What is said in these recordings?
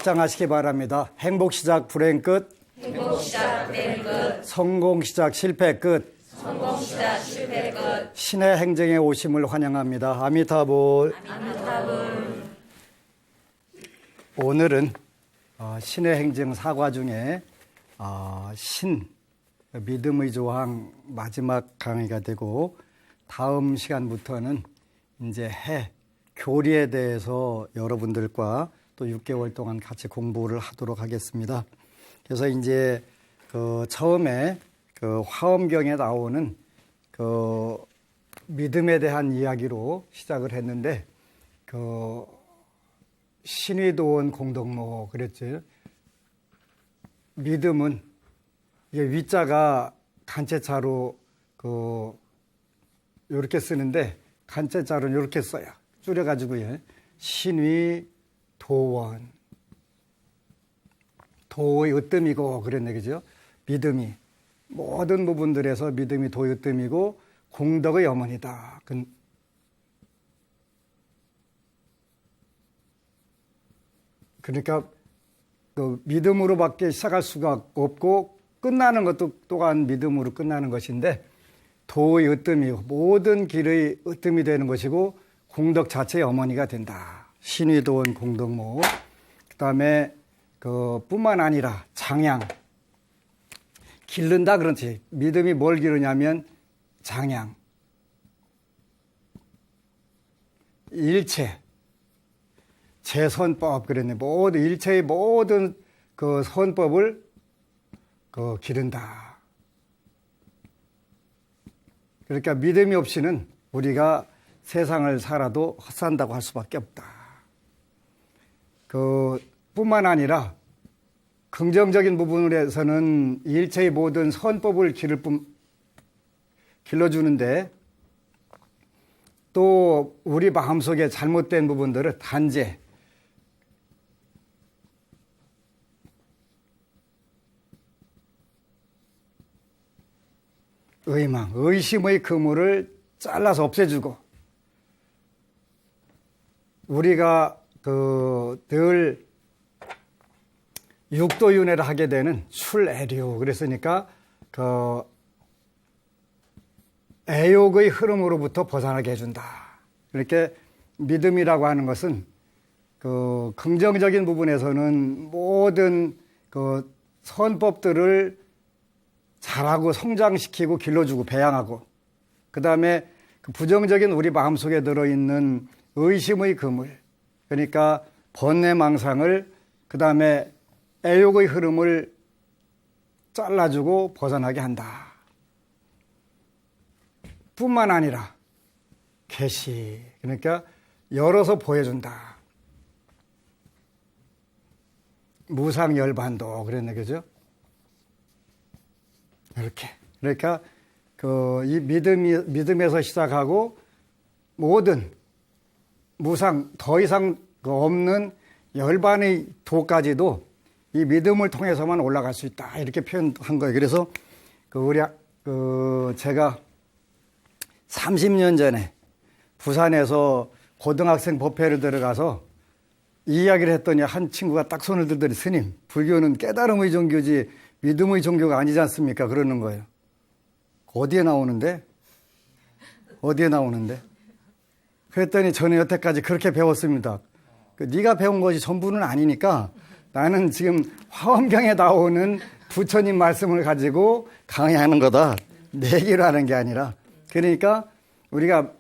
확장하시기 바랍니다. 행복 시작 불행 끝. 행복 시작 불행 끝. 성공 시작 실패 끝. 성공 시작 실패 끝. 신의 행정에 오심을 환영합니다. 아미타불. 아미타불. 오늘은 신의 행정 사과 중에 믿음의 조항 마지막 강의가 되고, 다음 시간부터는 이제 교리에 대해서 여러분들과 또 6개월 동안 같이 공부를 하도록 하겠습니다. 그래서 이제 처음에 화엄경에 나오는 믿음에 대한 이야기로 시작을 했는데, 신의도원 공덕모 그랬죠. 믿음은 이게 위자가 간체자로 이렇게 쓰는데, 간체자로는 이렇게 써요. 줄여가지고요. 신의도원. 도의 으뜸이고 그랬네, 그죠? 믿음이 모든 부분들에서 믿음이 도의 으뜸이고 공덕의 어머니다. 그러니까 믿음으로밖에 시작할 수가 없고 끝나는 것도 또한 믿음으로 끝나는 것인데, 도의 으뜸이고 모든 길의 으뜸이 되는 것이고 공덕 자체의 어머니가 된다. 신의도원 공덕모. 그다음에 뿐만 아니라 장양. 기른다 그렇지. 믿음이 뭘 기르냐면 장양. 일체. 제선법 그랬네. 모든 일체의 모든 선법을 기른다. 그러니까 믿음이 없이는 우리가 세상을 살아도 헛산다고 할 수밖에 없다. 뿐만 아니라 긍정적인 부분에서는 일체의 모든 선법을 길러주는데, 또 우리 마음속에 잘못된 부분들을 단죄, 의망, 의심의 그물을 잘라서 없애주고, 우리가 늘 육도윤회를 하게 되는 출애류, 그랬으니까 애욕의 흐름으로부터 벗어나게 해준다. 이렇게 믿음이라고 하는 것은 긍정적인 부분에서는 모든 선법들을 잘하고 성장시키고 길러주고 배양하고, 그 다음에 부정적인 우리 마음속에 들어있는 의심의 그물, 그러니까 번뇌망상을, 그 다음에 애욕의 흐름을 잘라주고 벗어나게 한다. 뿐만 아니라 계시, 그러니까 열어서 보여준다. 무상열반도 그랬네, 그죠? 이렇게. 그러니까 이 믿음에서 시작하고 모든 무상, 더 이상 없는 열반의 도까지도 이 믿음을 통해서만 올라갈 수 있다. 이렇게 표현한 거예요. 그래서 제가 30년 전에 부산에서 고등학생 법회를 들어가서 이 이야기를 했더니 한 친구가 딱 손을 들더니, 스님, 불교는 깨달음의 종교지 믿음의 종교가 아니지 않습니까? 그러는 거예요. 어디에 나오는데? 그랬더니 저는 여태까지 그렇게 배웠습니다. 네가 배운 것이 전부는 아니니까 나는 지금 화엄경에 나오는 부처님 말씀을 가지고 강의하는 거다. 내기로 하는 게 아니라. 그러니까 우리가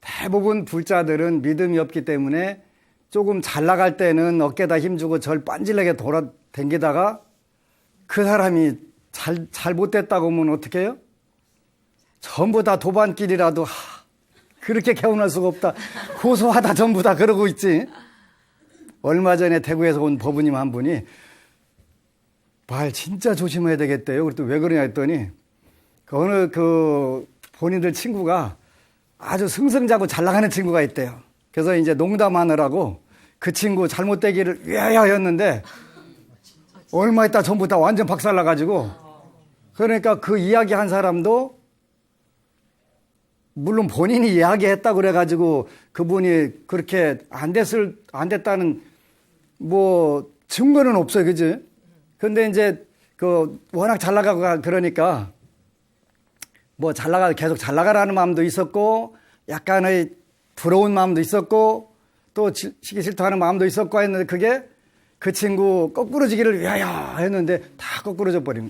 대부분 불자들은 믿음이 없기 때문에 조금 잘 나갈 때는 어깨다 힘주고 절 빤질나게 돌아다니다가 그 사람이 잘 못됐다고 하면 어떻게 해요? 전부 다 도반길이라도 그렇게 개운할 수가 없다. 고소하다 전부 다 그러고 있지. 얼마 전에 대구에서 온 법우님 한 분이 말 진짜 조심해야 되겠대요. 그랬더니 왜 그러냐 했더니 어느 본인들 친구가 아주 승승자고 잘 나가는 친구가 있대요. 그래서 이제 농담하느라고 그 친구 잘못되기를 위하였는데 얼마 있다 전부 다 완전 박살나가지고, 그러니까 그 이야기한 사람도 물론 본인이 이야기했다고 그래가지고 그분이 그렇게 안 됐다는 뭐 증거는 없어요, 그지? 근데 이제 그 워낙 잘 나가고 그러니까 뭐 계속 잘 나가라는 마음도 있었고 약간의 부러운 마음도 있었고 또 시기 싫다하는 마음도 있었고 했는데 그게 그 친구 거꾸로지기를 위하여 했는데 다 거꾸로져 버린.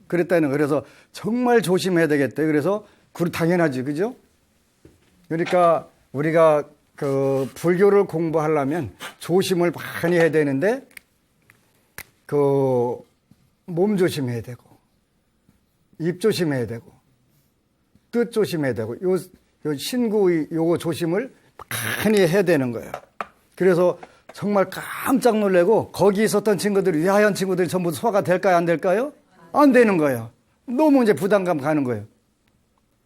그랬다는 거. 그래서 정말 조심해야 되겠대. 그래서 당연하지, 그죠? 그러니까 우리가 그 불교를 공부하려면 조심을 많이 해야 되는데 그 몸 조심해야 되고 입 조심해야 되고 뜻 조심해야 되고 요 신구 요거 조심을 많이 해야 되는 거예요. 그래서 정말 깜짝 놀래고 거기 있었던 친구들이 위하연 친구들이 전부 소화가 될까요, 안 될까요? 안 되는 거예요. 너무 이제 부담감 가는 거예요.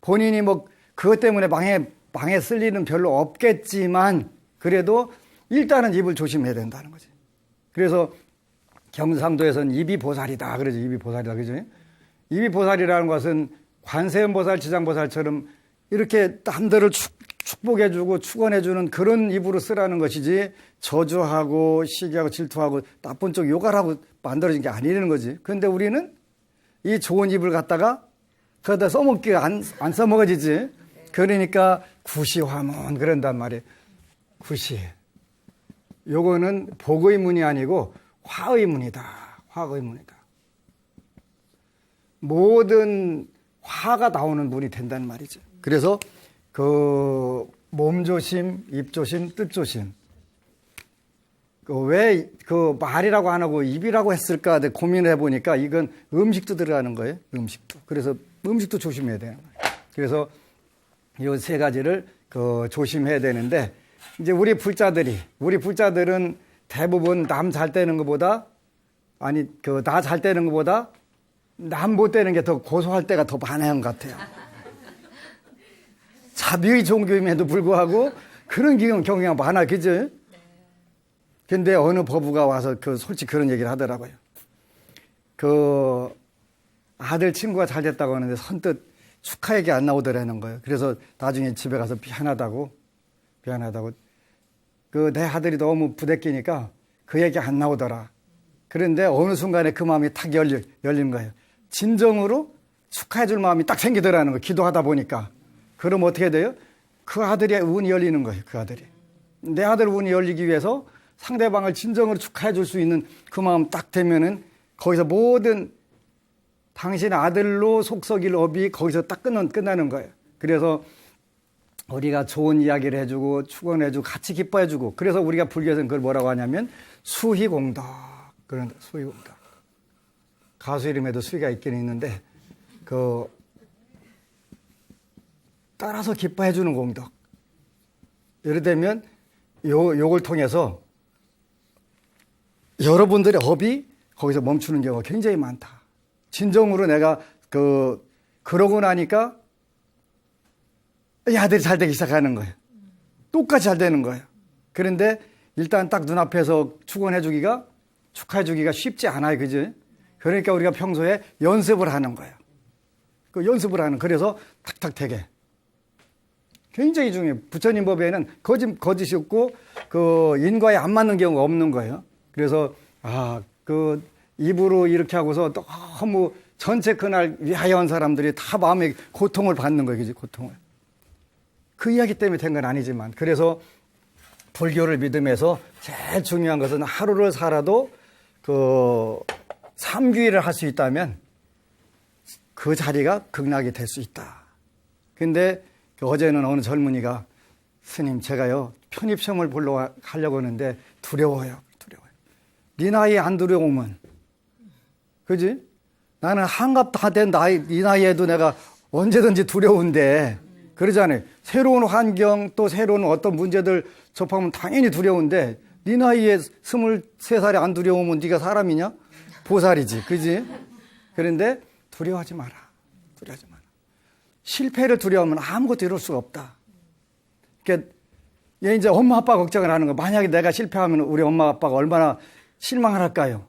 본인이 뭐 그것 때문에 방에 쓸 일은 별로 없겠지만 그래도 일단은 입을 조심해야 된다는 거지. 그래서 경상도에서는 입이 보살이다 그러죠. 입이 보살이다 그죠? 입이 보살이라는 것은 관세음보살, 지장보살처럼 이렇게 남들을 축복해주고 축원해주는 그런 입으로 쓰라는 것이지 저주하고 시기하고 질투하고 나쁜 쪽 욕하라고 만들어진 게 아니라는 거지. 그런데 우리는 이 좋은 입을 갖다가 그러다 써먹기 안 써먹어지지. 그러니까 구시화문 그런단 말이에요. 구시. 요거는 복의 문이 아니고 화의 문이다. 화의 문이다. 모든 화가 나오는 문이 된다는 말이죠. 그래서 그 몸조심, 입조심, 뜻조심. 왜 그 말이라고 안 하고 입이라고 했을까 고민을 해보니까 이건 음식도 들어가는 거예요. 음식도. 그래서 음식도 조심해야 되는 거예요. 그래서 이 세 가지를 그 조심해야 되는데 이제 우리 불자들은 대부분 남 잘 되는 것보다 나 잘 되는 것보다 남 못 되는 게 더 고소할 때가 더 많은 것 같아요. 자비의 종교임에도 불구하고 그런 경우가 많아, 그죠? 근데 어느 법우가 와서 솔직히 그런 얘기를 하더라고요. 그 아들 친구가 잘 됐다고 하는데 선뜻 축하 얘기 안 나오더라는 거예요. 그래서 나중에 집에 가서 미안하다고 내 아들이 너무 부대끼니까 그 얘기 안 나오더라. 그런데 어느 순간에 그 마음이 탁 열린 거예요. 진정으로 축하해 줄 마음이 딱 생기더라는 거예요. 기도하다 보니까. 그럼 어떻게 돼요? 그 아들의 운이 열리는 거예요. 그 아들이. 내 아들 운이 열리기 위해서 상대방을 진정으로 축하해 줄 수 있는 그 마음 딱 되면은 거기서 모든 당신 아들로 속썩일 업이 거기서 딱 끝나는 거예요. 그래서 우리가 좋은 이야기를 해주고 축원해주고 같이 기뻐해주고 그래서 우리가 불교에서는 그걸 뭐라고 하냐면 수희공덕. 그런 수희공덕. 가수 이름에도 수희가 있긴 있는데 따라서 기뻐해주는 공덕. 예를 들면 요걸 통해서 여러분들의 업이 거기서 멈추는 경우가 굉장히 많다. 진정으로 내가 그러고 나니까 이 아들이 잘 되기 시작하는 거예요. 똑같이 잘 되는 거예요. 그런데 일단 딱 눈앞에서 축원해주기가 축하해주기가 쉽지 않아요. 그죠? 그러니까 우리가 평소에 연습을 하는 거예요. 그래서 탁탁 되게. 굉장히 중요해요. 부처님 법에는 거짓이 없고 인과에 안 맞는 경우가 없는 거예요. 그래서 입으로 이렇게 하고서 너무 전체 그날 위하여 온 사람들이 다 마음에 고통을 받는 거예요. 그지? 고통을. 그 이야기 때문에 된 건 아니지만 그래서 불교를 믿으면서 제일 중요한 것은 하루를 살아도 삼귀를 할 수 있다면 그 자리가 극락이 될 수 있다. 근데 어제는 어느 젊은이가 스님 제가요 편입시험을 보러 가려고 하는데 두려워요. 네 나이에 안 두려우면 그지? 나는 한갑 다 된 이 나이에도 내가 언제든지 두려운데 그러잖아요. 새로운 환경 또 새로운 어떤 문제들 접하면 당연히 두려운데 네 나이에 23살이 안 두려우면 네가 사람이냐? 보살이지. 그지? 그런데 두려워하지 마라. 실패를 두려워하면 아무것도 이룰 수가 없다. 그러니까 얘 이제 엄마 아빠 걱정을 하는 거. 만약에 내가 실패하면 우리 엄마 아빠가 얼마나 실망을 할까요?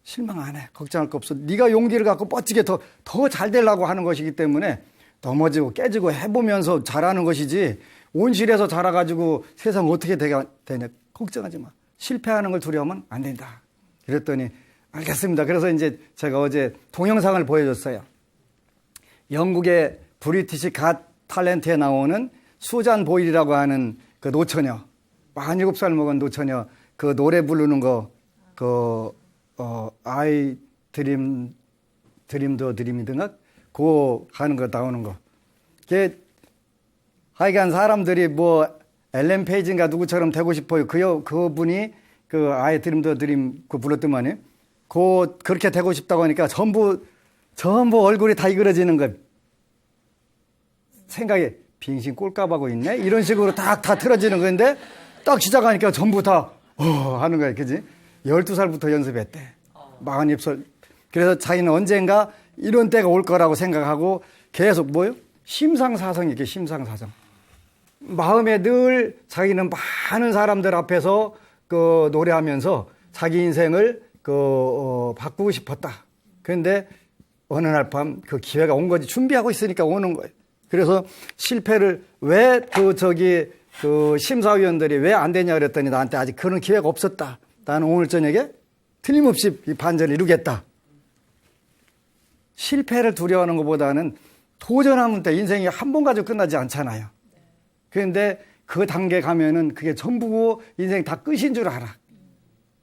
실망 안 해. 걱정할 거 없어. 네가 용기를 갖고 뻗치게 더 잘 되려고 하는 것이기 때문에 넘어지고 깨지고 해보면서 잘하는 것이지 온실에서 자라가지고 세상 어떻게 되냐. 걱정하지 마. 실패하는 걸 두려워하면 안 된다. 그랬더니 알겠습니다. 그래서 이제 제가 어제 동영상을 보여줬어요. 영국의 브리티시 갓 탤런트에 나오는 수잔 보일이라고 하는 그 노처녀, 47살 먹은 노처녀, 그 노래 부르는 거, I dream the dream이든가, 그거 하는 거 나오는 거. 그게 하여간 사람들이 뭐 엘렌 페이지인가 누구처럼 되고 싶어요. 그분이 그 I dream the dream 그 불렀더만요. 그렇게 되고 싶다고 하니까 전부 얼굴이 다 이그러지는 거예요. 생각에 빙신 꼴값하고 있네? 이런 식으로 다 틀어지는 건데 딱 시작하니까 전부 다 하는 거야. 그지? 12살부터 연습했대. 40살. 그래서 자기는 언젠가 이런 때가 올 거라고 생각하고 계속 뭐요? 심상사성 이렇게 심상사성. 마음에 늘 자기는 많은 사람들 앞에서 그 노래하면서 자기 인생을 바꾸고 싶었다. 그런데 어느 날 밤 그 기회가 온 거지. 준비하고 있으니까 오는 거예요. 그래서 실패를 왜 심사위원들이 왜 안 되냐 그랬더니 나한테 아직 그런 기회가 없었다. 나는 오늘 저녁에 틀림없이 이 반전을 이루겠다. 실패를 두려워하는 것보다는 도전하면 때 인생이 한 번 가지고 끝나지 않잖아요. 그런데 그 단계 가면은 그게 전부고 인생 다 끝인 줄 알아.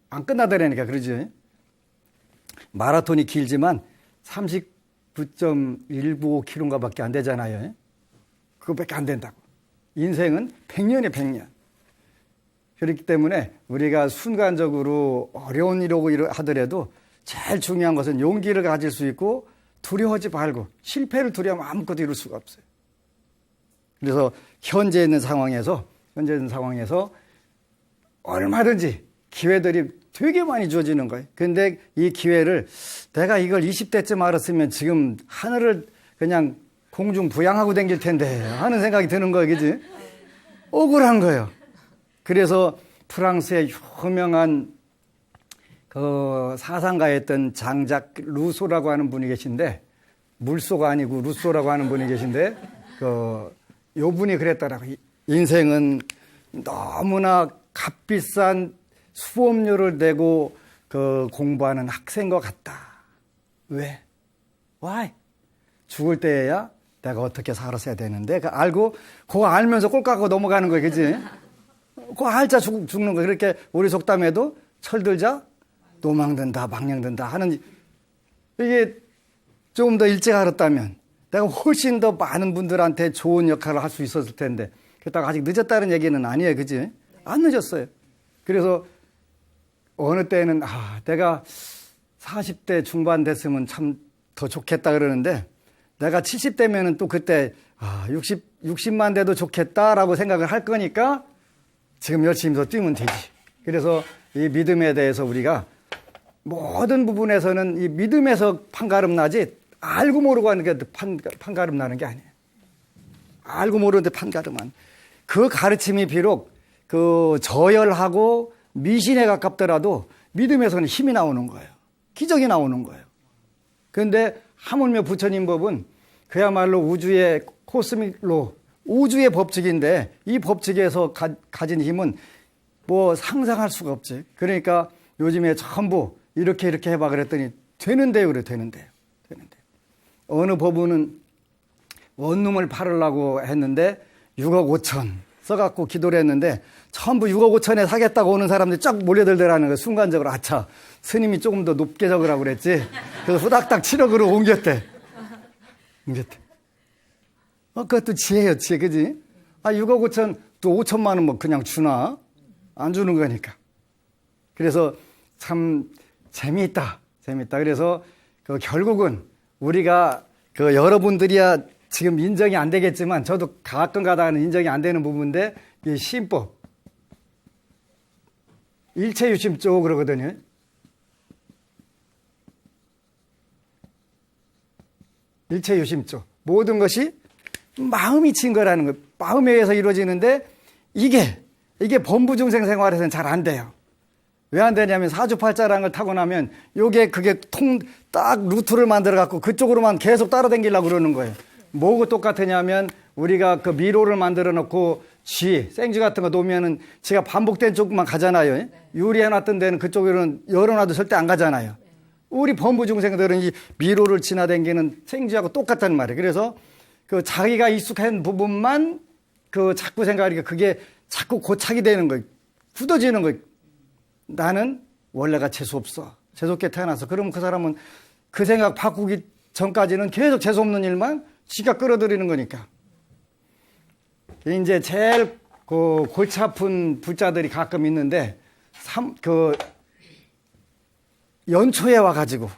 안 끝나더라니까 그러지. 마라톤이 길지만 39.195km인가 밖에 안 되잖아요. 그거밖에 안 된다고. 인생은 100년이에요, 100년. 그렇기 때문에 우리가 순간적으로 어려운 일이고 하더라도 제일 중요한 것은 용기를 가질 수 있고 두려워하지 말고 실패를 두려워하면 아무것도 이룰 수가 없어요. 그래서 현재 있는 상황에서 얼마든지 기회들이 되게 많이 주어지는 거예요. 그런데 이 기회를 내가 이걸 20대쯤 알았으면 지금 하늘을 그냥 공중 부양하고 다닐 텐데 하는 생각이 드는 거예요. 그지? 억울한 거예요. 그래서 프랑스의 유명한 그 사상가였던 장작 루소라고 하는 분이 계신데, 물소가 아니고 루소라고 하는 분이 계신데, 요 분이 그랬더라고요. 인생은 너무나 값비싼 수업료를 내고 공부하는 학생과 같다. 왜? Why? 죽을 때야 내가 어떻게 살았어야 되는데, 그거 알면서 꼴깍하고 넘어가는 거예요. 그지? 그거 알자 죽는 거예요. 그렇게 우리 속담에도 철들자 노망든다, 망령든다 하는, 이게 조금 더 일찍 알았다면 내가 훨씬 더 많은 분들한테 좋은 역할을 할 수 있었을 텐데, 그렇다고 아직 늦었다는 얘기는 아니에요. 그지? 안 늦었어요. 그래서 어느 때는 내가 40대 중반 됐으면 참 더 좋겠다 그러는데, 내가 70대면은 또 그때 60만 돼도 좋겠다라고 생각을 할 거니까 지금 열심히 더 뛰면 되지. 그래서 이 믿음에 대해서 우리가 모든 부분에서는 이 믿음에서 판가름 나지, 알고 모르고 하는 게 판가름 나는 게 아니에요. 알고 모르는데 판가름한. 그 가르침이 비록 저열하고 미신에 가깝더라도 믿음에서는 힘이 나오는 거예요. 기적이 나오는 거예요. 그런데 하물며 부처님 법은 그야말로 우주의 코스믹로, 우주의 법칙인데, 이 법칙에서 가진 힘은 뭐 상상할 수가 없지. 그러니까 요즘에 전부 이렇게 해봐 그랬더니 되는데요. 그래, 되는데요. 어느 법원은 원룸을 팔으려고 했는데 6억 5천 써갖고 기도를 했는데 전부 6억 5천에 사겠다고 오는 사람들이 쫙 몰려들더라는 거예요. 순간적으로 아차, 스님이 조금 더 높게 적으라고 그랬지. 그래서 후닥닥 7억으로 옮겼대. 그것도 지혜예요, 지혜. 그지? 6억 5천, 또 5천만 원 뭐 그냥 주나? 안 주는 거니까. 그래서 참 재미있다. 그래서 결국은 우리가 여러분들이야 지금 인정이 안 되겠지만, 저도 가끔 가다가는 인정이 안 되는 부분인데, 이 신법, 일체유심조 그러거든요. 일체유심조. 모든 것이 마음이 친 거라는 거예요. 마음에 의해서 이루어지는데, 이게 범부중생 생활에서는 잘 안 돼요. 왜 안 되냐면, 사주팔자라는 걸 타고 나면 그게 딱 루트를 만들어 갖고 그쪽으로만 계속 따라다니려고 그러는 거예요. 뭐고 똑같으냐면 우리가 그 미로를 만들어 놓고 생쥐 같은 거 놓으면은 지가 반복된 쪽만 가잖아요. 유리해 놨던 데는 그쪽으로는 열어놔도 절대 안 가잖아요. 우리 범부 중생들은 이 미로를 지나다니는 생쥐하고 똑같단 말이에요. 그래서 그 자기가 익숙한 부분만 그 자꾸 생각하니까 그게 자꾸 고착이 되는 거예요. 굳어지는 거예요. 나는 원래가 재수없어. 재수없게 태어나서. 그러면 그 사람은 그 생각 바꾸기 전까지는 계속 재수없는 일만 지가 끌어들이는 거니까. 이제 제일 그 골치 아픈 불자들이 가끔 있는데, 연초에 와가지고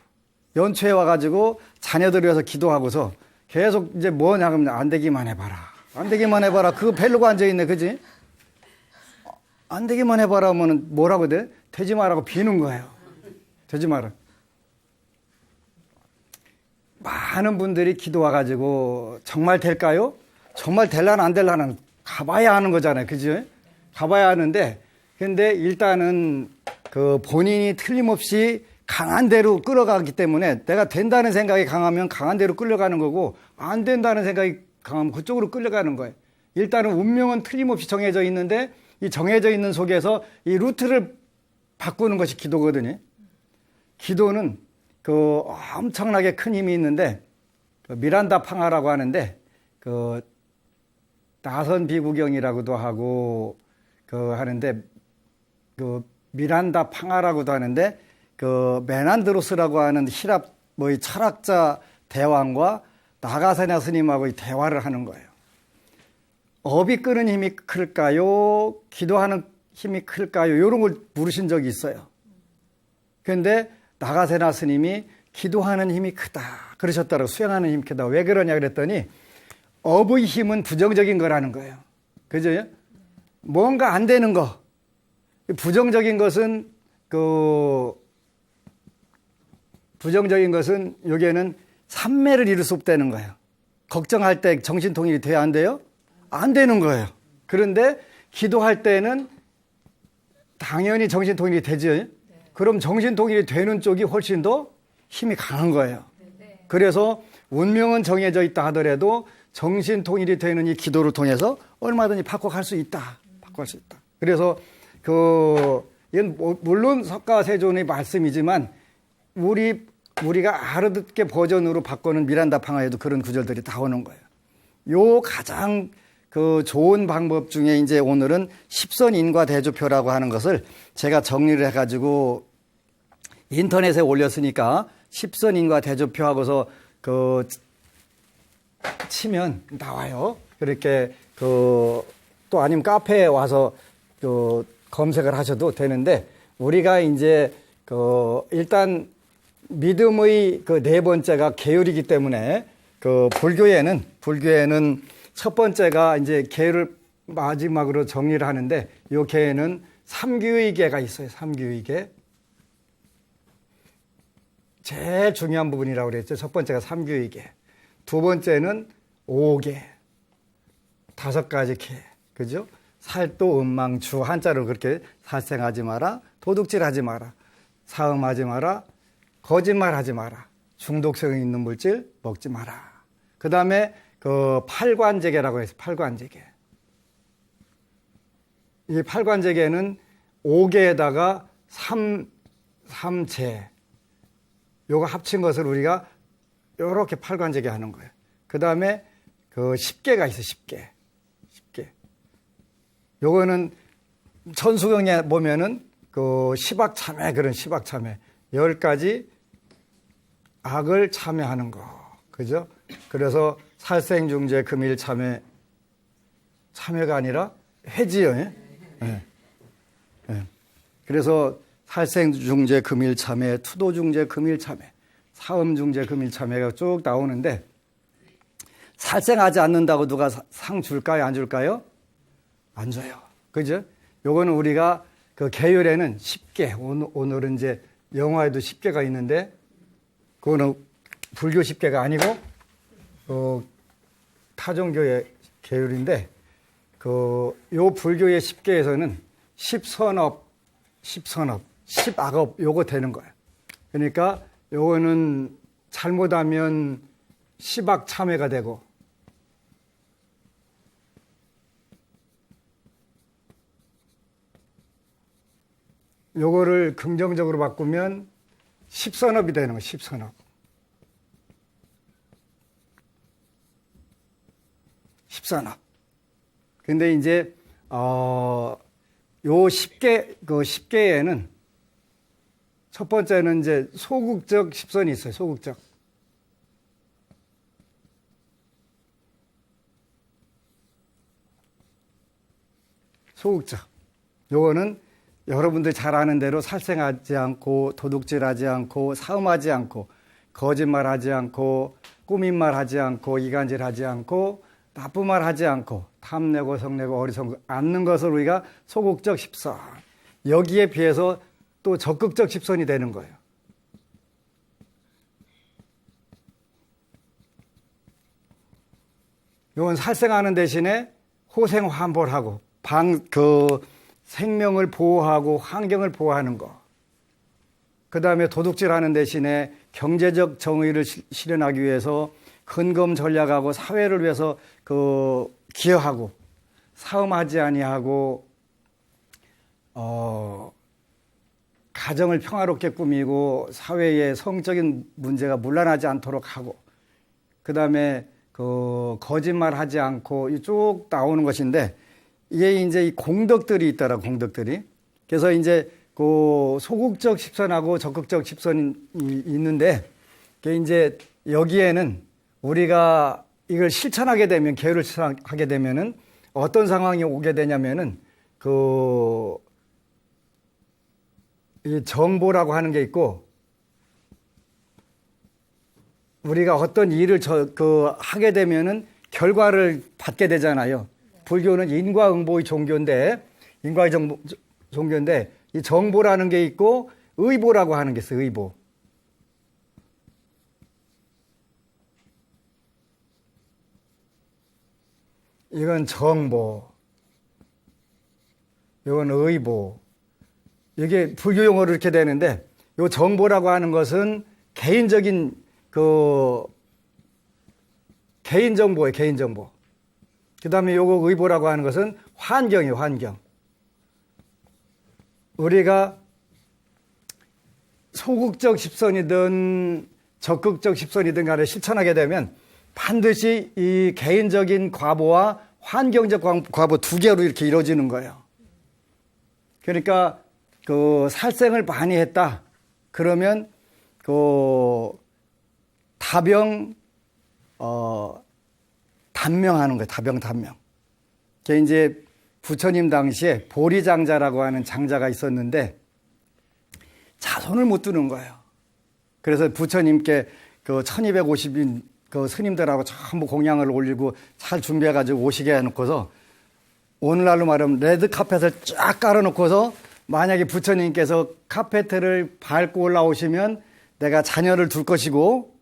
자녀들이 와서 기도하고서 계속 이제 뭐냐 그러면 안 되기만 해봐라. 안 되기만 해봐라. 그거 벨로가 앉아있네. 그지? 안 되기만 해봐라 하면은 뭐라고 돼? 되지 마라고 비는 거예요. 되지 마라. 많은 분들이 기도 와가지고 정말 될까요? 정말 될라나 안 될라나 가봐야 하는 거잖아요. 그죠? 가봐야 하는데, 근데 일단은 그 본인이 틀림없이 강한 대로 끌어가기 때문에 내가 된다는 생각이 강하면 강한 대로 끌려가는 거고, 안 된다는 생각이 강하면 그쪽으로 끌려가는 거예요. 일단은 운명은 틀림없이 정해져 있는데, 이 정해져 있는 속에서 이 루트를 바꾸는 것이 기도거든요. 기도는 그 엄청나게 큰 힘이 있는데, 그 미란다 팡하라고 하는데, 그 나선 비구경이라고도 하고 하는데, 그 미란다 팡하라고도 하는데, 그 메난드로스라고 하는 히랍 이 철학자 대왕과 나가사냐 스님하고 대화를 하는 거예요. 업이 끄는 힘이 클까요? 기도하는 힘이 클까요? 이런 걸 물으신 적이 있어요. 그런데 나가사냐 스님이 기도하는 힘이 크다 그러셨더라고요. 수행하는 힘이 크다. 왜 그러냐 그랬더니 업의 힘은 부정적인 거라는 거예요. 그죠? 뭔가 안 되는 거. 부정적인 것은 여기에는 삼매를 이룰 수 없다는 거예요. 걱정할 때 정신통일이 돼야 안 돼요? 안 되는 거예요. 그런데 기도할 때는 당연히 정신통일이 되죠. 그럼 정신통일이 되는 쪽이 훨씬 더 힘이 강한 거예요. 그래서 운명은 정해져 있다 하더라도 정신통일이 되는 이 기도를 통해서 얼마든지 바꿔갈 수 있다. 바꿔갈 수 있다. 그래서 이건 물론 석가세존의 말씀이지만 우리가 알아듣게 버전으로 바꾸는 미란다 팡하에도 그런 구절들이 다 오는 거예요. 요 가장 좋은 방법 중에 이제 오늘은 십선인과 대조표라고 하는 것을 제가 정리를 해가지고 인터넷에 올렸으니까 십선인과 대조표 하고서 치면 나와요. 그렇게 또 아니면 카페에 와서 검색을 하셔도 되는데, 우리가 이제 일단 믿음의 네 번째가 계율이기 때문에 불교에는 첫 번째가 이제 계율을 마지막으로 정리를 하는데, 이 계에는 삼규의 계가 있어요. 삼규의 계. 제일 중요한 부분이라고 그랬죠. 첫 번째가 삼규의 계. 두 번째는 5계. 5가지 계. 그죠? 살도, 음망, 주, 한자로 그렇게 살생하지 마라. 도둑질하지 마라. 사음하지 마라. 거짓말하지 마라. 중독성 있는 물질 먹지 마라. 그 다음에 팔관제계라고 해서 팔관제계. 이 팔관제계는 5계에다가 3제. 요거 합친 것을 우리가 요렇게 팔관제계 하는 거예요. 그 다음에 10계가 있어요. 10계. 요거는 천수경에 보면은 시박참회, 그런 시박참회. 10가지 악을 참회하는 거. 그죠? 그래서 살생중재 금일참회, 참회가 아니라 회지요. 예? 예. 예. 그래서 살생중재 금일참회, 투도중재 금일참회, 사음중재 금일참회가 쭉 나오는데, 살생하지 않는다고 누가 상 줄까요? 안 줄까요? 안 줘요. 그죠? 요거는 우리가 계율에는 10계, 오늘은 이제 영화에도 10계가 있는데, 그거는 불교 10계가 아니고, 타종교의 계율인데, 요 불교의 10계에서는 10선업, 10악업, 요거 되는 거예요. 그러니까 요거는 잘못하면 10악 참회가 되고, 요거를 긍정적으로 바꾸면 십선업이 되는 거예요. 십선업. 십선업. 근데 이제 요 10개에는 첫 번째는 이제 소극적 십선이 있어요. 소극적. 소극적. 요거는 여러분들이 잘 아는 대로 살생하지 않고 도둑질하지 않고 사음하지 않고 거짓말하지 않고 꾸민말하지 않고 이간질하지 않고 나쁜 말하지 않고 탐내고 성내고 어리석고 않는 것을 우리가 소극적 십선. 여기에 비해서 또 적극적 십선이 되는 거예요. 이건 살생하는 대신에 호생환볼하고 생명을 보호하고 환경을 보호하는 거. 그 다음에 도둑질하는 대신에 경제적 정의를 실현하기 위해서 헌금 전략하고 사회를 위해서 기여하고 사음하지 아니하고 가정을 평화롭게 꾸미고 사회에 성적인 문제가 문란하지 않도록 하고 그 다음에 거짓말하지 않고 쭉 나오는 것인데 이게 이제 이 공덕들이 있더라 공덕들이. 그래서 이제 소극적 십선하고 적극적 십선이 있는데 그게 이제 여기에는 우리가 이걸 실천하게 되면 계율을 실천하게 되면은 어떤 상황이 오게 되냐면은 이 정보라고 하는 게 있고 우리가 어떤 일을 하게 되면은 결과를 받게 되잖아요. 불교는 인과응보의 종교인데 이 정보라는 게 있고 의보라고 하는 게 있어요. 의보. 이건 정보. 이건 의보. 이게 불교 용어로 이렇게 되는데 이 정보라고 하는 것은 개인적인 개인 정보예요. 개인 정보. 그다음에 요거 의보라고 하는 것은 환경이에요. 환경. 우리가 소극적 십선이든 적극적 십선이든 간에 실천하게 되면 반드시 이 개인적인 과보와 환경적 과보 두 개로 이렇게 이루어지는 거예요. 그러니까 살생을 많이 했다. 그러면 단명하는 거예요. 단명. 그게 이제 부처님 당시에 보리장자라고 하는 장자가 있었는데 자손을 못 두는 거예요. 그래서 부처님께 1250인 스님들하고 전부 공양을 올리고 잘 준비해가지고 오시게 해놓고서 오늘날로 말하면 레드 카펫을 쫙 깔아놓고서 만약에 부처님께서 카페트를 밟고 올라오시면 내가 자녀를 둘 것이고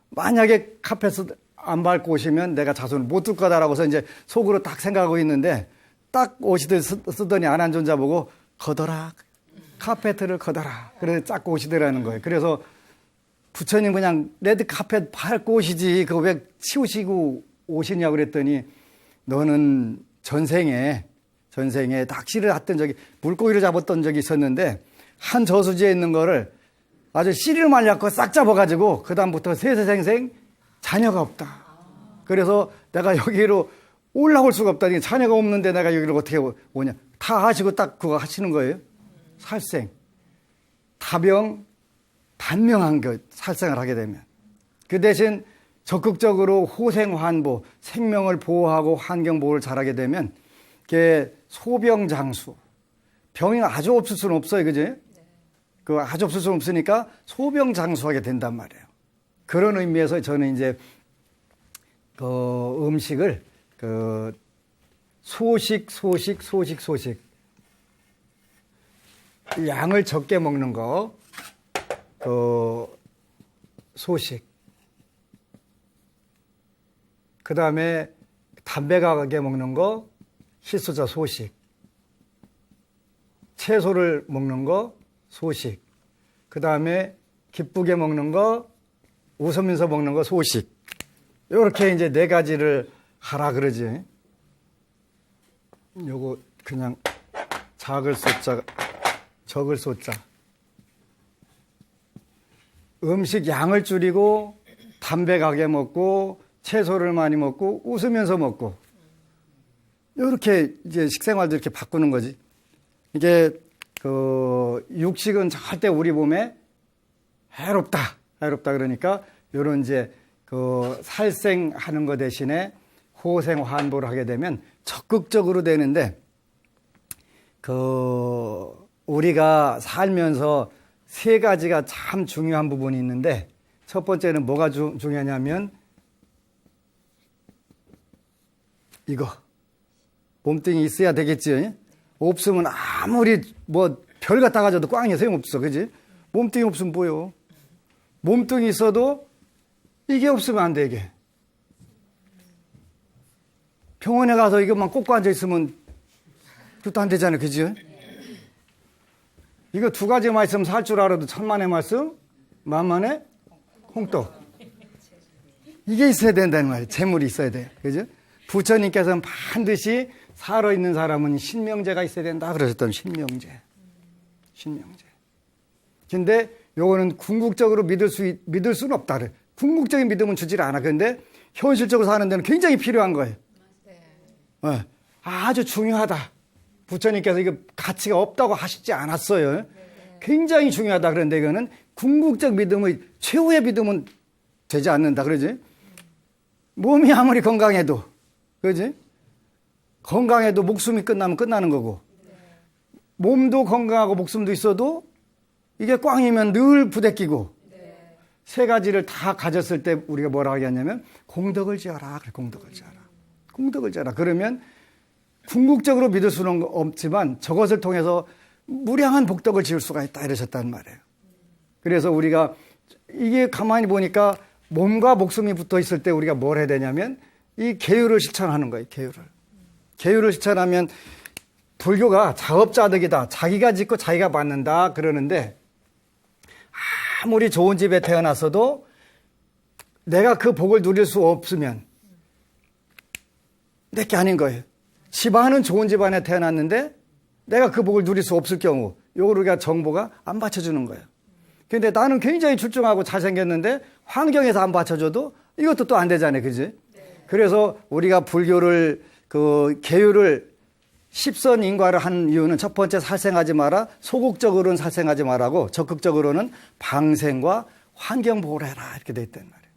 만약에 카펫을 안 밟고 오시면 내가 자손을 못 둘 거다라고 해서 이제 속으로 딱 생각하고 있는데 딱 오시더니 쓰더니 안한존자 보고 걷어라. 카페트를 걷어라. 그래서 쫙 오시더라는 거예요. 그래서 부처님 그냥 레드 카펫 밟고 오시지 그거 왜 치우시고 오시냐고 그랬더니 너는 전생에 낚시를 했던 적이 물고기를 잡았던 적이 있었는데 한 저수지에 있는 거를 아주 씨를 말려갖고 싹 잡아가지고 그 다음부터 세세생생 자녀가 없다. 그래서 내가 여기로 올라올 수가 없다니 자녀가 없는데 내가 여기로 어떻게 오냐. 다 하시고 딱 그거 하시는 거예요. 살생. 단명한 것, 살생을 하게 되면. 그 대신 적극적으로 호생환보, 생명을 보호하고 환경보호를 잘하게 되면 그게 소병장수. 병이 아주 없을 수는 없어요. 그지? 아주 없을 수는 없으니까 소병장수하게 된단 말이에요. 그런 의미에서 저는 이제 음식을 소식 양을 적게 먹는 거 소식 그 다음에 담백하게 먹는 거 실수자 소식 채소를 먹는 거 소식 그 다음에 기쁘게 먹는 거 웃으면서 먹는 거 소식 이렇게 이제 네 가지를 하라 그러지. 요거 그냥 작을 숫자 적을 쏟자. 음식 양을 줄이고 담백하게 먹고 채소를 많이 먹고 웃으면서 먹고 이렇게 이제 식생활도 이렇게 바꾸는 거지. 이게 그 육식은 절대 우리 몸에 해롭다 그러니까 요런 이제 그 살생하는 거 대신에 호생환보를 하게 되면 적극적으로 되는데 그 우리가 살면서 세 가지가 참 중요한 부분이 있는데 첫 번째는 뭐가 중요하냐면 이거 몸뚱이 있어야 되겠지. 없으면 아무리 뭐 별 갖다 가져도 꽝이야 소용없어. 그지? 몸뚱이 없으면 뭐요? 몸뚱이 있어도 이게 없으면 안 돼. 이게 병원에 가서 이것만 꽂고 앉아있으면 그것도 안 되잖아요. 그지? 이거 두 가지만 있으면 살 줄 알아도 천만의 말씀 만만의 홍떡. 이게 있어야 된다는 말이에요. 재물이 있어야 돼요. 그죠? 부처님께서는 반드시 살아있는 사람은 신명제가 있어야 된다 그러셨던 신명제. 근데 요거는 궁극적으로 믿을 수는 없다 그래. 궁극적인 믿음은 주질 않아. 근데 현실적으로 사는 데는 굉장히 필요한 거예요. 네. 아주 중요하다. 부처님께서 이거 가치가 없다고 하시지 않았어요. 굉장히 중요하다. 그런데 이거는 궁극적 믿음의 최후의 믿음은 되지 않는다. 그러지? 몸이 아무리 건강해도, 그러지? 건강해도 목숨이 끝나면 끝나는 거고, 몸도 건강하고 목숨도 있어도 이게 꽝이면 늘 부대끼고, 세 가지를 다 가졌을 때 우리가 뭐라고 하겠냐면 공덕을 지어라. 그래, 공덕을 지어라. 그러면 궁극적으로 믿을 수는 없지만 저것을 통해서 무량한 복덕을 지을 수가 있다 이러셨단 말이에요. 그래서 우리가 이게 가만히 보니까 몸과 목숨이 붙어 있을 때 우리가 뭘 해야 되냐면 이 계율을 실천하는 거예요. 계율을 실천하면 불교가 자업자득이다. 자기가 짓고 자기가 받는다 그러는데 아무리 좋은 집에 태어났어도 내가 그 복을 누릴 수 없으면 내게 아닌 거예요. 집안은 좋은 집안에 태어났는데 내가 그 복을 누릴 수 없을 경우 요걸 우리가 정보가 안 받쳐주는 거예요. 근데 나는 굉장히 출중하고 잘생겼는데 환경에서 안 받쳐줘도 이것도 또 안 되잖아요. 그지? 그래서 우리가 불교를 그 계율을 십선인과를 한 이유는 첫 번째 살생하지 마라. 소극적으로는 살생하지 말라고 적극적으로는 방생과 환경보호를 해라. 이렇게 돼 있단 말이에요.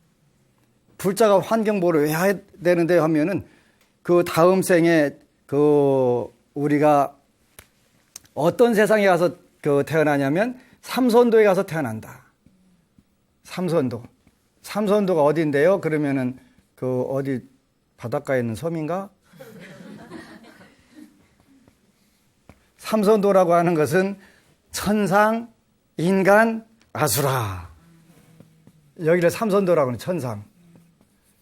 불자가 환경보호를 왜 해야 되는데 하면은 그 다음 생에 그 우리가 어떤 세상에 가서 그 태어나냐면 삼선도에 가서 태어난다. 삼선도가 어디인데요? 그러면은 그 어디 바닷가에 있는 섬인가? 삼선도라고 하는 것은 천상, 인간, 아수라. 여기를 삼선도라고 하는 천상.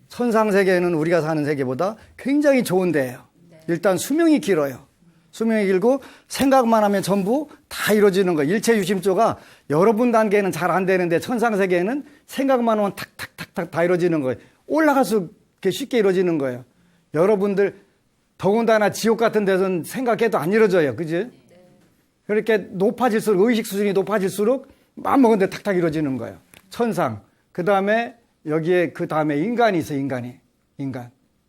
천상 세계는 우리가 사는 세계보다 굉장히 좋은 데예요. 일단 수명이 길어요. 수명이 길고 생각만 하면 전부 다 이루어지는 거예요. 일체 유심조가 여러분 단계는 잘 안 되는데 천상 세계에는 생각만 하면 탁탁탁탁 다 이루어지는 거예요. 올라갈수록 쉽게 이루어지는 거예요. 여러분들 더군다나 지옥 같은 데서는 생각해도 안 이루어져요. 그지? 그렇게 높아질수록 의식 수준이 높아질수록 마음먹은데 탁탁 이루어지는 거예요. 천상. 그 다음에 여기에 그 다음에 인간이 있어요.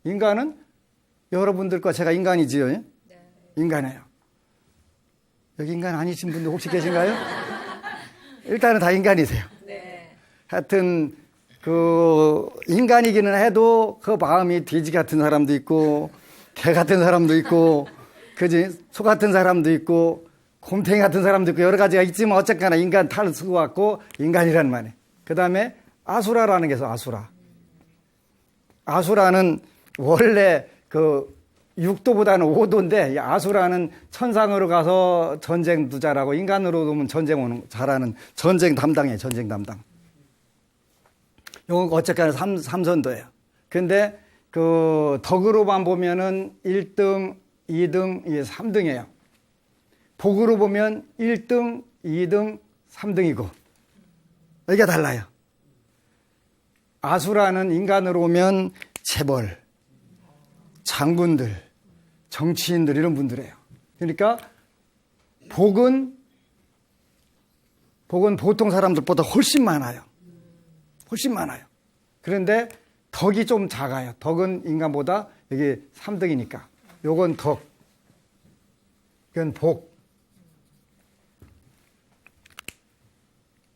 인간은 여러분들과 제가 인간이지요. 인간이에요. 여기 인간 아니신 분들 혹시 계신가요? 일단은 다 인간이세요. 하여튼 그 인간이기는 해도 그 마음이 돼지 같은 사람도 있고 개 같은 사람도 있고 그지? 소 같은 사람도 있고 곰탱이 같은 사람도 있고 여러 가지가 있지만 어쨌거나 인간 탈을 쓰고 왔고 인간이란 말이에요. 그 다음에 아수라라는 게 있어. 아수라는 원래 그 6도보다는 5도인데 아수라는 천상으로 가서 전쟁도 잘하고 인간으로 오면 전쟁 잘하는 전쟁 담당이에요. 전쟁 담당. 이건 어쨌거나 삼선도예요. 근데 그 덕으로만 보면은 1등, 2등, 3등이에요. 복으로 보면 1등, 2등, 3등이고 이게 달라요. 아수라는 인간으로 오면 재벌, 장군들, 정치인들 이런 분들이에요. 그러니까 복은 복은 보통 사람들보다 훨씬 많아요. 훨씬 많아요. 그런데 덕이 좀 작아요. 덕은 인간보다 여기 3덕이니까. 요건 덕. 이건 복.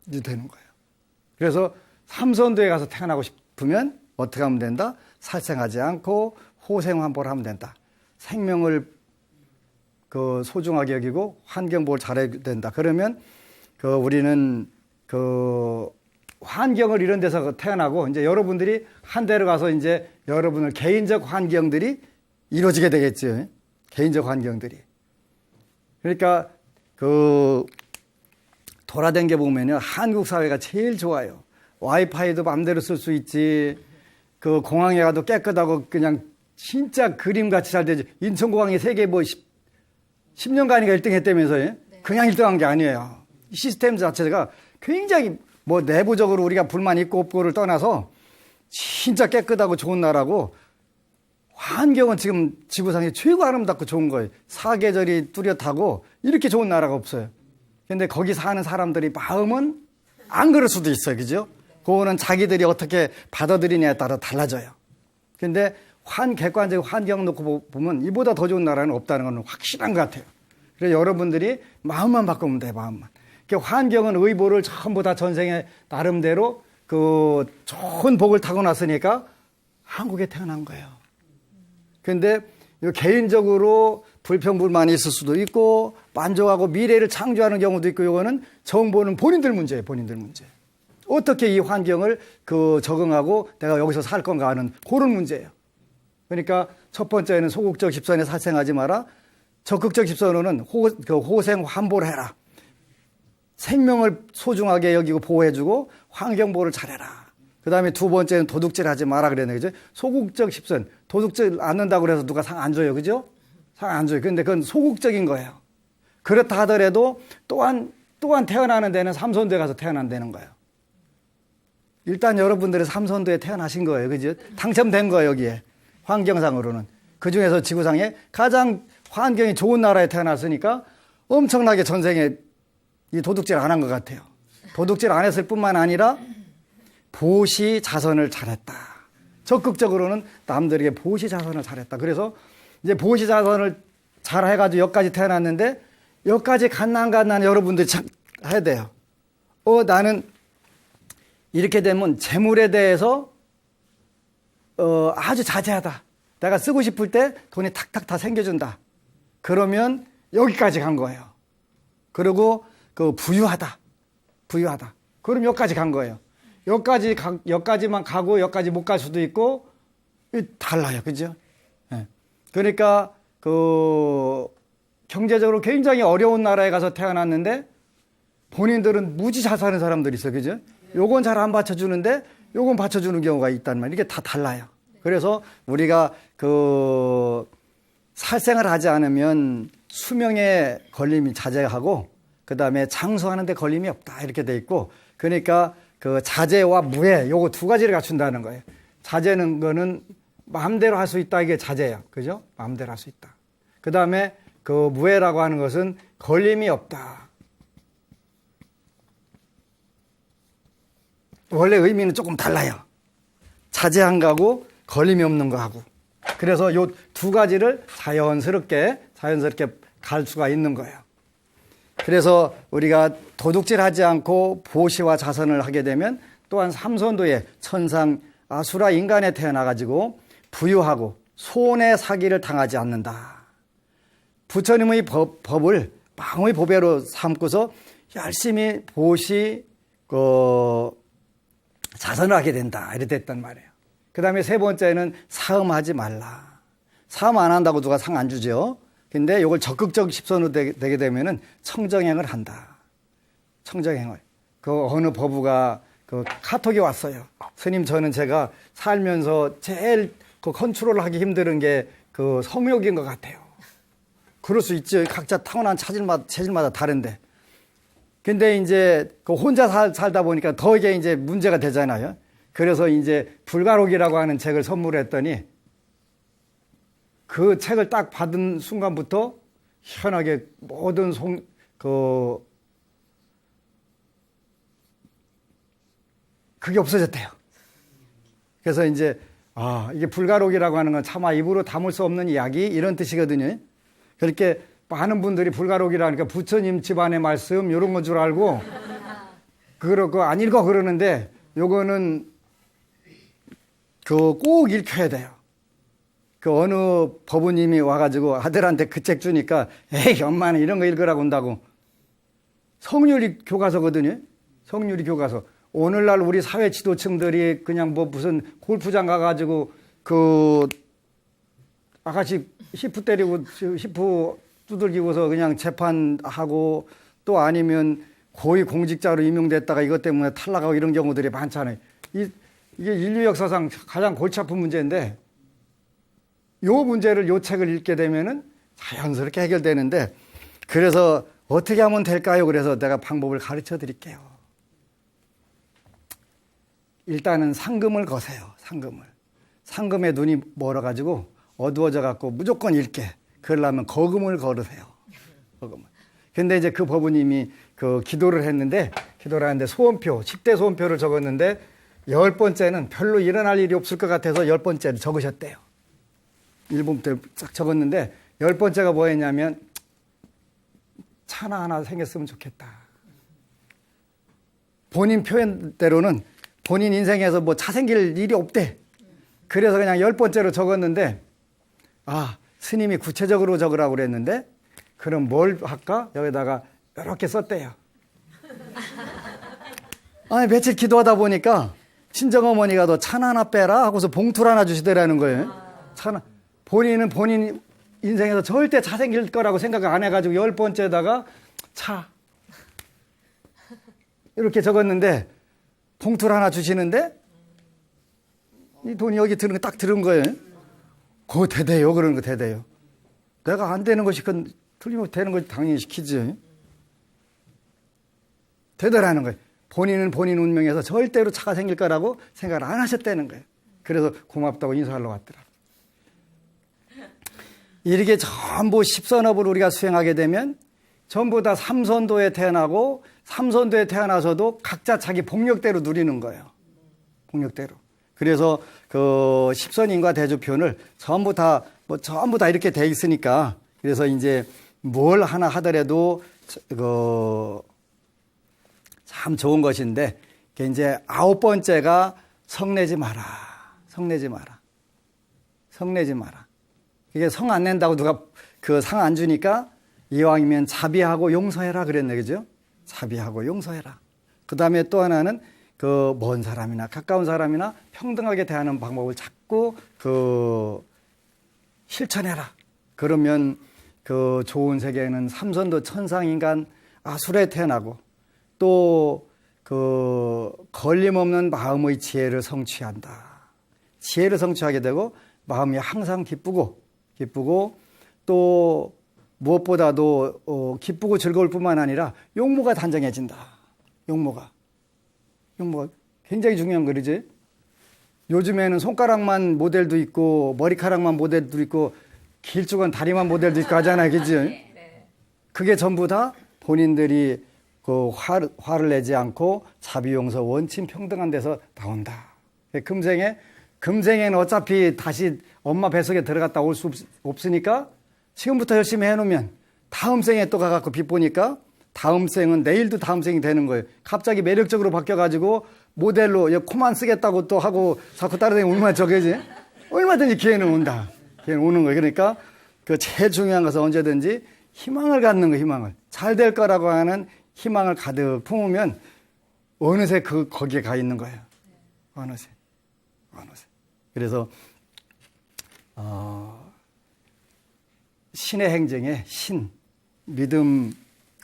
이제 되는 거예요. 그래서 삼선도에 가서 태어나고 싶으면 어떻게 하면 된다? 살생하지 않고 호생환보를 하면 된다. 생명을 소중하게 여기고 환경보호를 잘해야 된다. 그러면 우리는 환경을 이런 데서 태어나고 이제 여러분들이 한 데로 가서 이제 여러분의 개인적 환경들이 이루어지게 되겠죠. 개인적 환경들이. 그러니까 돌아다니게 보면요. 한국 사회가 제일 좋아요. 와이파이도 마음대로 쓸 수 있지. 공항에 가도 깨끗하고 그냥 진짜 그림같이 잘 되지. 인천공항이 세계 10년간인가 1등 했다면서요. 그냥 1등한 게 아니에요. 시스템 자체가 굉장히 내부적으로 우리가 불만 있고 없고를 떠나서 진짜 깨끗하고 좋은 나라고 환경은 지금 지구상에 최고 아름답고 좋은 거예요. 사계절이 뚜렷하고 이렇게 좋은 나라가 없어요. 근데 거기 사는 사람들이 마음은 안 그럴 수도 있어요. 그죠? 그거는 자기들이 어떻게 받아들이냐에 따라 달라져요. 근데 객관적 환경 놓고 보면 이보다 더 좋은 나라는 없다는 건 확실한 것 같아요. 그래서 여러분들이 마음만 바꾸면 돼요. 마음만. 환경은 의보를 전부 다 전생에 나름대로 좋은 복을 타고났으니까 한국에 태어난 거예요. 그런데 개인적으로 불평불만이 있을 수도 있고 만족하고 미래를 창조하는 경우도 있고 이거는 정보는 본인들 문제예요. 본인들 문제. 어떻게 이 환경을 적응하고 내가 여기서 살 건가 하는 그런 문제예요. 그러니까 첫 번째는 소극적 집선에 살생하지 마라. 적극적 집선으로는 호생 환보를 해라. 생명을 소중하게 여기고 보호해주고 환경보호를 잘해라. 그 다음에 두 번째는 도둑질하지 마라 그랬네. 그죠? 소극적 집선. 도둑질 않는다고 그래서 누가 상 안 줘요. 그죠? 상 안 줘요. 근데 그건 소극적인 거예요. 그렇다 하더라도 또한 태어나는 데는 삼선도에 가서 태어난다는 거예요. 일단 여러분들이 삼선도에 태어나신 거예요. 그죠? 당첨된 거예요. 여기에. 환경상으로는. 그 중에서 지구상에 가장 환경이 좋은 나라에 태어났으니까 엄청나게 전생에 이 도둑질 안 한 것 같아요. 도둑질 안 했을 뿐만 아니라 보시 자선을 잘했다. 적극적으로는 남들에게 보시 자선을 잘했다. 그래서 이제 보시 자선을 잘 해가지고 여기까지 태어났는데 여기까지 갔나 여러분들이 해야 돼요. 나는 이렇게 되면 재물에 대해서 아주 자제하다. 내가 쓰고 싶을 때 돈이 탁탁 다 생겨준다. 그러면 여기까지 간 거예요. 그리고 부유하다. 그럼 여기까지 간 거예요. 여기까지만 가고 여기까지 못 갈 수도 있고 달라요. 그죠? 네. 그러니까 경제적으로 굉장히 어려운 나라에 가서 태어났는데 본인들은 무지 잘 사는 사람들이 있어요. 그죠? 요건 잘 안 받쳐주는데 요건 받쳐주는 경우가 있단 말이에요. 이게 다 달라요. 그래서 우리가 살생을 하지 않으면 수명에 걸림이 자제하고 그 다음에 장수하는 데 걸림이 없다. 이렇게 돼 있고 그러니까 자제와 무해 요거 두 가지를 갖춘다는 거예요. 자제는 거는 마음대로 할 수 있다. 이게 자제예요. 그죠? 마음대로 할 수 있다. 그 다음에 무해라고 하는 것은 걸림이 없다. 원래 의미는 조금 달라요. 자제한 거하고 걸림이 없는 거하고. 그래서 요 두 가지를 자연스럽게 갈 수가 있는 거예요. 그래서 우리가 도둑질하지 않고 보시와 자선을 하게 되면 또한 삼선도에 천상 아수라 인간에 태어나가지고 부유하고 손의 사기를 당하지 않는다. 부처님의 법을 망의 보배로 삼고서 열심히 보시 자선을 하게 된다. 이렇게 됐단 말이에요. 그 다음에 세 번째는 사음하지 말라. 사음 안 한다고 누가 상 안 주죠. 근데 이걸 적극적 집선으로 되게 되면은 청정행을 한다. 청정행을. 어느 법우가 카톡이 왔어요. 스님 저는 제가 살면서 제일 컨트롤하기 힘든 게 성욕인 것 같아요. 그럴 수 있죠. 각자 타고난 체질마다 다른데. 근데 이제 혼자 살다 보니까 더 이게 이제 문제가 되잖아요. 그래서 이제 불가록이라고 하는 책을 선물했더니 그 책을 딱 받은 순간부터 희한하게 모든 그게 없어졌대요. 그래서 이제 이게 불가록이라고 하는 건 차마 입으로 담을 수 없는 이야기 이런 뜻이거든요. 그렇게 많은 분들이 불가록이라니까 부처님 집안의 말씀 이런 건 줄 알고 그거 안 읽어 그러는데 요거는 꼭 읽혀야 돼요. 어느 법우님이 와가지고 아들한테 그 책 주니까 에이 엄마는 이런 거 읽으라고 한다고. 성률이 교과서거든요. 성률이 교과서. 오늘날 우리 사회 지도층들이 그냥 무슨 골프장 가가지고 아가씨 히프 때리고 히프 두들기고서 그냥 재판하고 또 아니면 고위 공직자로 임용됐다가 이것 때문에 탈락하고 이런 경우들이 많잖아요. 이게 인류 역사상 가장 골치 아픈 문제인데 요 문제를 요 책을 읽게 되면은 자연스럽게 해결되는데 그래서 어떻게 하면 될까요? 그래서 내가 방법을 가르쳐 드릴게요. 일단은 상금을 거세요. 상금에 눈이 멀어가지고 어두워져 갖고 무조건 읽게. 그러려면 거금을 걸으세요. 거금을. 근데 이제 그 법우님이 기도를 하는데 10대 소원표를 적었는데 10번째는 별로 일어날 일이 없을 것 같아서 10번째를 적으셨대요. 1번부터 쫙 적었는데 10번째가 뭐였냐면 차나 하나 생겼으면 좋겠다. 본인 표현대로는 본인 인생에서 차 생길 일이 없대. 그래서 그냥 10번째로 적었는데 스님이 구체적으로 적으라고 그랬는데 그럼 뭘 할까? 여기다가 이렇게 썼대요. 며칠 기도하다 보니까 친정어머니가 너 차나 하나 빼라 하고서 봉투를 하나 주시더라는 거예요. 차나. 본인은 본인 인생에서 절대 차 생길 거라고 생각 안 해가지고 10번째에다가 차 이렇게 적었는데 봉투를 하나 주시는데 이 돈이 여기 드는 거 딱 들은 거예요. 그거 대대요. 그러는 거 대대요. 내가 안 되는 것이 그건 틀림없이 되는 것이 당연히 시키지. 되더라는 거예요. 본인은 본인 운명에서 절대로 차가 생길 거라고 생각을 안 하셨다는 거예요. 그래서 고맙다고 인사하러 왔더라. 이렇게 전부 10선업을 우리가 수행하게 되면 전부 다 삼선도에 태어나고 삼선도에 태어나서도 각자 자기 복력대로 누리는 거예요. 복력대로. 그래서 10선인과 대조편을 전부 다 이렇게 돼 있으니까 그래서 이제 뭘 하나 하더라도 참 좋은 것인데 그게 이제 9번째가 성내지 마라. 이게 성 안 낸다고 누가 상 안 주니까 이왕이면 자비하고 용서해라 그랬네, 그죠? 자비하고 용서해라. 그 다음에 또 하나는 먼 사람이나 가까운 사람이나 평등하게 대하는 방법을 자꾸 실천해라. 그러면 좋은 세계에는 삼선도 천상인간 아수라에 태어나고 또 걸림없는 마음의 지혜를 성취한다. 지혜를 성취하게 되고 마음이 항상 기쁘고 또 무엇보다도 기쁘고 즐거울 뿐만 아니라 용모가 단정해진다. 용모가 굉장히 중요한 거지. 요즘에는 손가락만 모델도 있고 머리카락만 모델도 있고 길쭉한 다리만 모델도 있고 하잖아요. 그지? 그게 전부 다 본인들이 화를 내지 않고 자비, 용서, 원침, 평등한 데서 나온다. 금생에는 어차피 다시 엄마 뱃속에 들어갔다 올 수 없으니까 지금부터 열심히 해놓으면 다음 생에 또 가갖고 빚 보니까 다음 생은 내일도 다음 생이 되는 거예요. 갑자기 매력적으로 바뀌어가지고 모델로 코만 쓰겠다고 또 하고 자꾸 따라다니면 얼마나 저게지? 얼마든지 기회는 온다. 기회는 오는 거예요. 그러니까 제일 중요한 것은 언제든지 희망을 갖는 거예요. 희망을. 잘 될 거라고 하는 희망을 가득 품으면 어느새 거기에 가 있는 거예요. 어느새. 그래서 신의 행정에 믿음,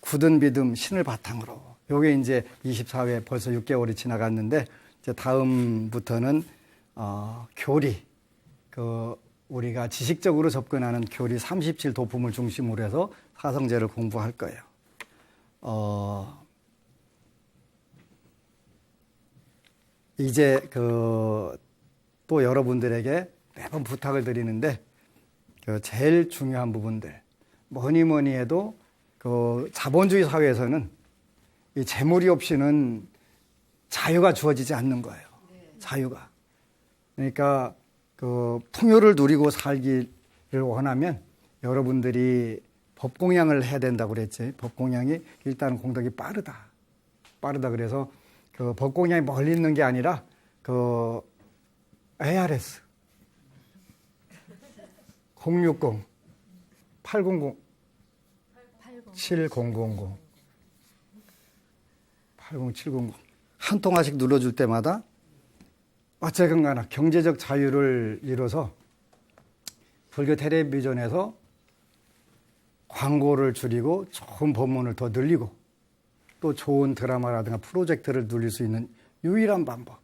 굳은 믿음, 신을 바탕으로. 요게 이제 24회 벌써 6개월이 지나갔는데 이제 다음부터는 교리, 우리가 지식적으로 접근하는 교리 37도품을 중심으로 해서 사성제를 공부할 거예요. 이제 또 여러분들에게 매번 부탁을 드리는데 제일 중요한 부분들 뭐니 해도 자본주의 사회에서는 이 재물이 없이는 자유가 주어지지 않는 거예요. 자유가. 그러니까 그 풍요를 누리고 살기를 원하면 여러분들이 법공양을 해야 된다고 그랬지. 법공양이 일단 공덕이 빠르다. 그래서 그 법공양이 멀리 있는 게 아니라 그 ARS 060 800 7000 80700 한 통화씩 눌러줄 때마다 어쨌든 간에 경제적 자유를 이뤄서 불교 텔레비전에서 광고를 줄이고 좋은 법문을 더 늘리고 또 좋은 드라마라든가 프로젝트를 늘릴 수 있는 유일한 방법.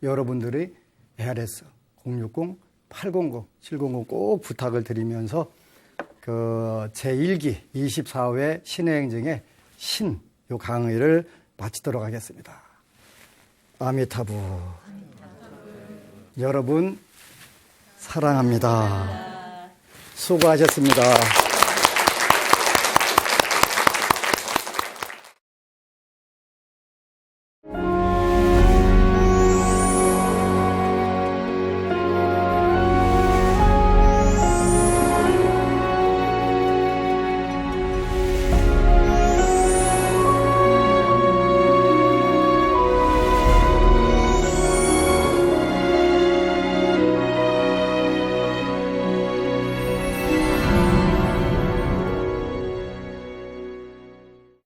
여러분들이 ARS 060, 800, 700 꼭 부탁을 드리면서 그 제1기 24회 신의행정의 요 강의를 마치도록 하겠습니다. 아미타부. 여러분 사랑합니다. 수고하셨습니다.